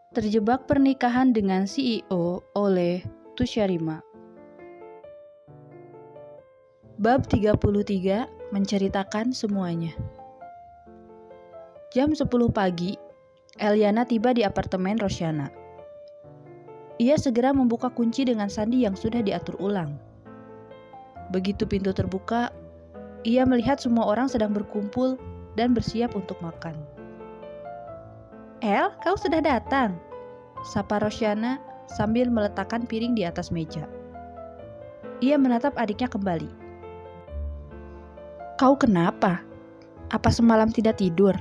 Terjebak pernikahan dengan CEO oleh Tusyarima. Bab 33 menceritakan semuanya. Jam 10 pagi, Eliana tiba di apartemen Rosyana. Ia segera membuka kunci dengan sandi yang sudah diatur ulang. Begitu pintu terbuka, ia melihat semua orang sedang berkumpul dan bersiap untuk makan. "El, kau sudah datang," sapa Rosyana sambil meletakkan piring di atas meja. Ia menatap adiknya kembali. "Kau kenapa? Apa semalam tidak tidur?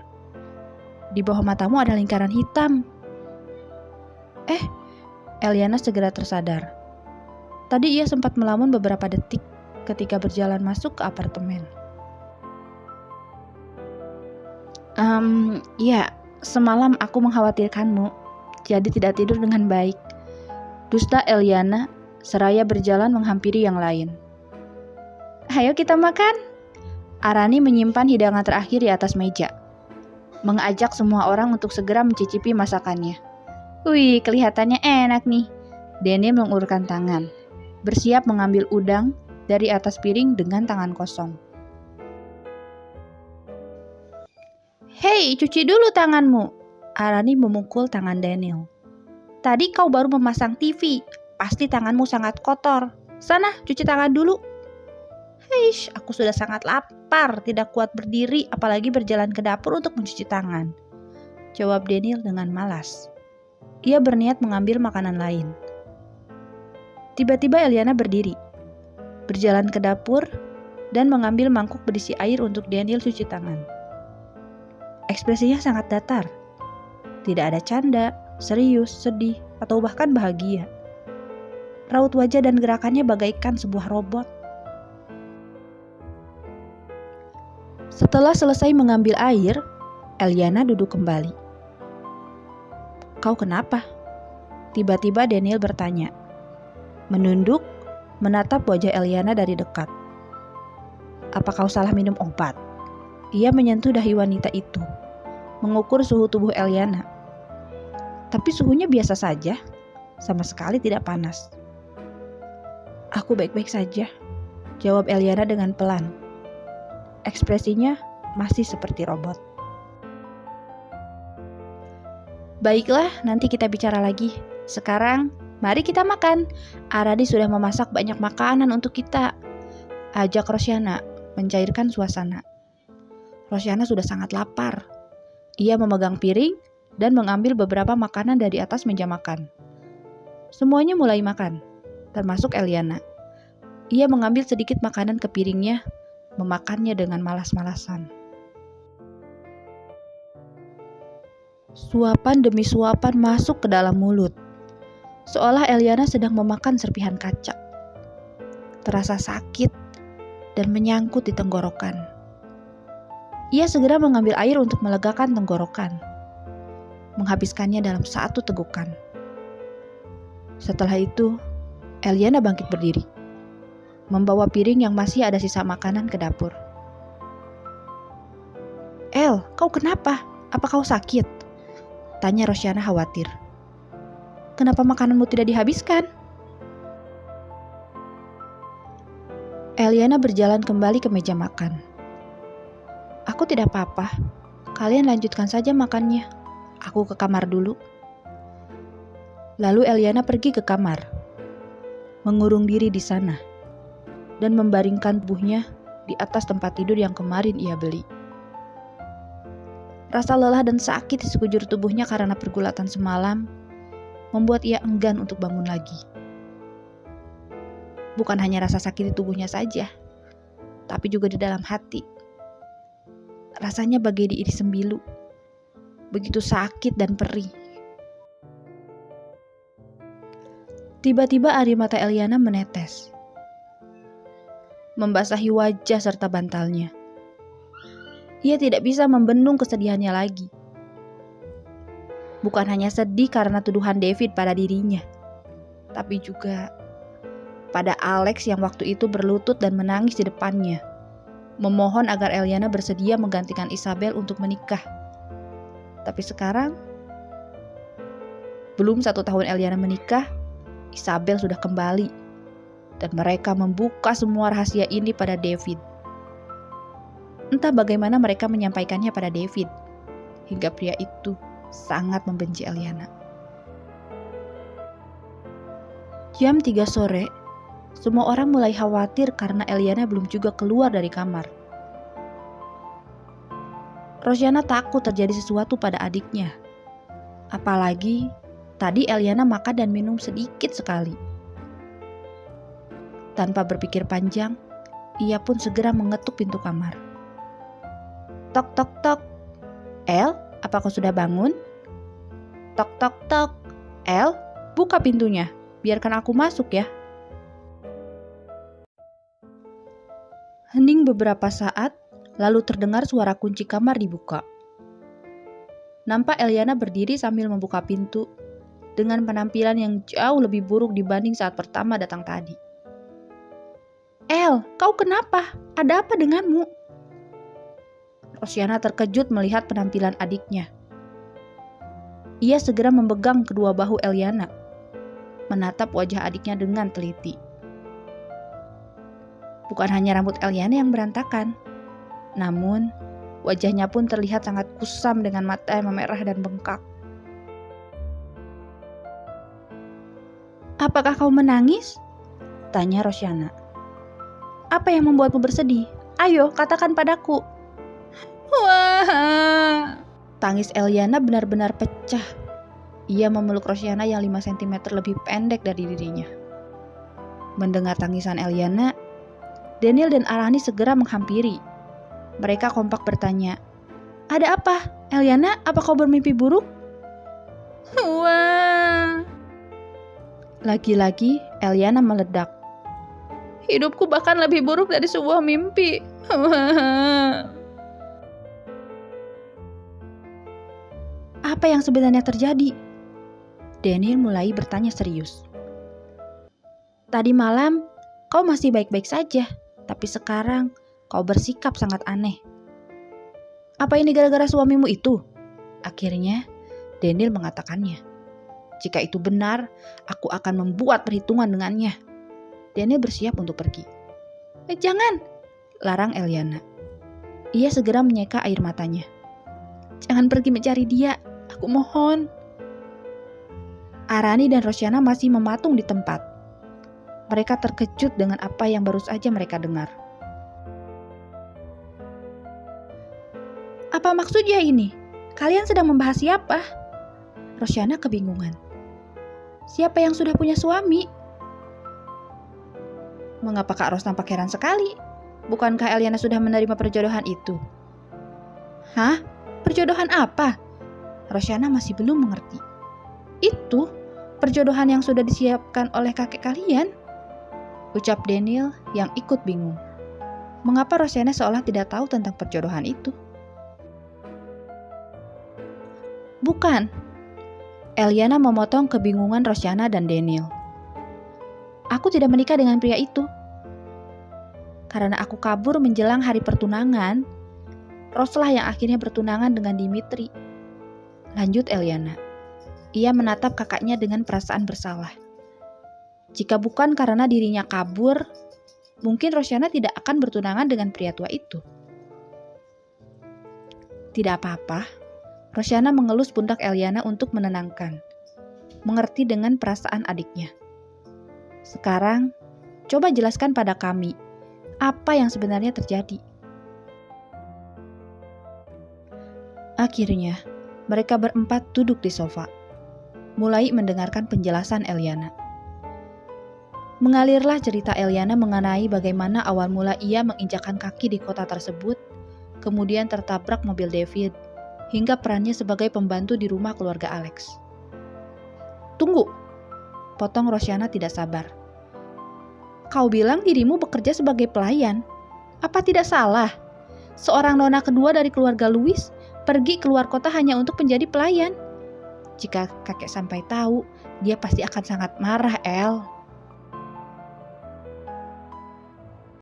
Di bawah matamu ada lingkaran hitam." Eliana segera tersadar. Tadi ia sempat melamun beberapa detik ketika berjalan masuk ke apartemen. Ya, semalam aku mengkhawatirkanmu, jadi tidak tidur dengan baik," dusta Eliana seraya berjalan menghampiri yang lain. "Ayo kita makan." Arani menyimpan hidangan terakhir di atas meja, mengajak semua orang untuk segera mencicipi masakannya. "Wih, kelihatannya enak nih." Daniel mengulurkan tangan, bersiap mengambil udang dari atas piring dengan tangan kosong. "Hei, cuci dulu tanganmu." Arani memukul tangan Daniel. "Tadi kau baru memasang TV, pasti tanganmu sangat kotor. Sana, cuci tangan dulu." "Heish, aku sudah sangat lapar, tidak kuat berdiri, apalagi berjalan ke dapur untuk mencuci tangan," jawab Daniel dengan malas. Ia berniat mengambil makanan lain. Tiba-tiba Eliana berdiri, berjalan ke dapur, dan mengambil mangkuk berisi air untuk Daniel cuci tangan. Ekspresinya sangat datar. Tidak ada canda, serius, sedih, atau bahkan bahagia. Raut wajah dan gerakannya bagaikan sebuah robot. Setelah selesai mengambil air, Eliana duduk kembali. "Kau kenapa?" Tiba-tiba Daniel bertanya. Menunduk, menatap wajah Eliana dari dekat. "Apa kau salah minum obat?" Ia menyentuh dahi wanita itu, mengukur suhu tubuh Eliana. Tapi suhunya biasa saja, sama sekali tidak panas. "Aku baik-baik saja," jawab Eliana dengan pelan. Ekspresinya masih seperti robot. "Baiklah, nanti kita bicara lagi. Sekarang, mari kita makan. Aradi sudah memasak banyak makanan untuk kita," ajak Rosyana, mencairkan suasana. Rosyana sudah sangat lapar. Ia memegang piring dan mengambil beberapa makanan dari atas meja makan. Semuanya mulai makan, termasuk Eliana. Ia mengambil sedikit makanan ke piringnya, memakannya dengan malas-malasan. Suapan demi suapan masuk ke dalam mulut, seolah Eliana sedang memakan serpihan kaca. Terasa sakit dan menyangkut di tenggorokan. Ia segera mengambil air untuk melegakan tenggorokan, menghabiskannya dalam satu tegukan. Setelah itu, Eliana bangkit berdiri, membawa piring yang masih ada sisa makanan ke dapur. "El, kau kenapa? Apa kau sakit?" tanya Rosyana khawatir. "Kenapa makananmu tidak dihabiskan?" Eliana berjalan kembali ke meja makan. "Aku tidak apa-apa. Kalian lanjutkan saja makannya. Aku ke kamar dulu." Lalu Eliana pergi ke kamar, mengurung diri di sana, dan membaringkan tubuhnya di atas tempat tidur yang kemarin ia beli. Rasa lelah dan sakit di sekujur tubuhnya karena pergulatan semalam membuat ia enggan untuk bangun lagi. Bukan hanya rasa sakit di tubuhnya saja, tapi juga di dalam hati. Rasanya bagai diiris sembilu, begitu sakit dan perih. Tiba-tiba air mata Eliana menetes, membasahi wajah serta bantalnya. Ia tidak bisa membendung kesedihannya lagi. Bukan hanya sedih karena tuduhan David pada dirinya, tapi juga pada Alex yang waktu itu berlutut dan menangis di depannya, memohon agar Eliana bersedia menggantikan Isabel untuk menikah. Tapi sekarang, Belum 1 tahun Eliana menikah, Isabel sudah kembali. Dan mereka membuka semua rahasia ini pada David. Entah bagaimana mereka menyampaikannya pada David, hingga pria itu sangat membenci Eliana. Jam 3 sore, semua orang mulai khawatir karena Eliana belum juga keluar dari kamar. Rosiana takut terjadi sesuatu pada adiknya. Apalagi tadi Eliana makan dan minum sedikit sekali. Tanpa berpikir panjang, ia pun segera mengetuk pintu kamar. Tok tok tok. El, apa kau sudah bangun? Tok tok tok. El, buka pintunya. Biarkan aku masuk ya. Hening beberapa saat, lalu terdengar suara kunci kamar dibuka. Nampak Eliana berdiri sambil membuka pintu, dengan penampilan yang jauh lebih buruk dibanding saat pertama datang tadi. El, kau kenapa? Ada apa denganmu? Rosiana terkejut melihat penampilan adiknya. Ia segera memegang kedua bahu Eliana, menatap wajah adiknya dengan teliti. Bukan hanya rambut Eliana yang berantakan, namun wajahnya pun terlihat sangat kusam dengan mata yang memerah dan bengkak. Apakah kau menangis? Tanya Rosiana. Apa yang membuatmu bersedih? Ayo, katakan padaku. Wah! Tangis Eliana benar-benar pecah. Ia memeluk Rosiana yang 5 cm lebih pendek dari dirinya. Mendengar tangisan Eliana, Daniel dan Arani segera menghampiri. Mereka kompak bertanya, "Ada apa? Eliana, apa kau bermimpi buruk?" Wah! Lagi-lagi Eliana meledak. Hidupku bahkan lebih buruk dari sebuah mimpi. Apa yang sebenarnya terjadi? Daniel mulai bertanya serius. Tadi malam kau masih baik-baik saja, tapi sekarang kau bersikap sangat aneh. Apa ini gara-gara suamimu itu? Akhirnya Daniel mengatakannya. Jika itu benar, aku akan membuat perhitungan dengannya. Daniel bersiap untuk pergi. Jangan, larang Eliana. Ia segera menyeka air matanya. Jangan pergi mencari dia, aku mohon. Arani dan Rosiana masih mematung di tempat. Mereka terkejut dengan apa yang baru saja mereka dengar. Apa maksudnya ini? Kalian sedang membahas siapa? Rosiana kebingungan. Siapa yang sudah punya suami? Mengapa Kak Ros tampak heran sekali? Bukankah Eliana sudah menerima perjodohan itu? Hah? Perjodohan apa? Rosiana masih belum mengerti. Itu perjodohan yang sudah disiapkan oleh kakek kalian, ucap Daniel yang ikut bingung. Mengapa Rosiana seolah tidak tahu tentang perjodohan itu? Bukan. Eliana memotong kebingungan Rosiana dan Daniel. Aku tidak menikah dengan pria itu. Karena aku kabur menjelang hari pertunangan, Roslah yang akhirnya bertunangan dengan Dimitri. Lanjut Eliana. Ia menatap kakaknya dengan perasaan bersalah. Jika bukan karena dirinya kabur, mungkin Rosiana tidak akan bertunangan dengan pria tua itu. Tidak apa-apa. Rosiana mengelus pundak Eliana untuk menenangkan. Mengerti dengan perasaan adiknya. Sekarang, coba jelaskan pada kami, apa yang sebenarnya terjadi. Akhirnya, mereka berempat duduk di sofa, mulai mendengarkan penjelasan Eliana. Mengalirlah cerita Eliana mengenai bagaimana awal mula ia menginjakkan kaki di kota tersebut, kemudian tertabrak mobil David, hingga perannya sebagai pembantu di rumah keluarga Alex. Tunggu, potong Rosiana tidak sabar. Kau bilang dirimu bekerja sebagai pelayan. Apa tidak salah? Seorang nona kedua dari keluarga Louis pergi keluar kota hanya untuk menjadi pelayan. Jika kakek sampai tahu, dia pasti akan sangat marah, El.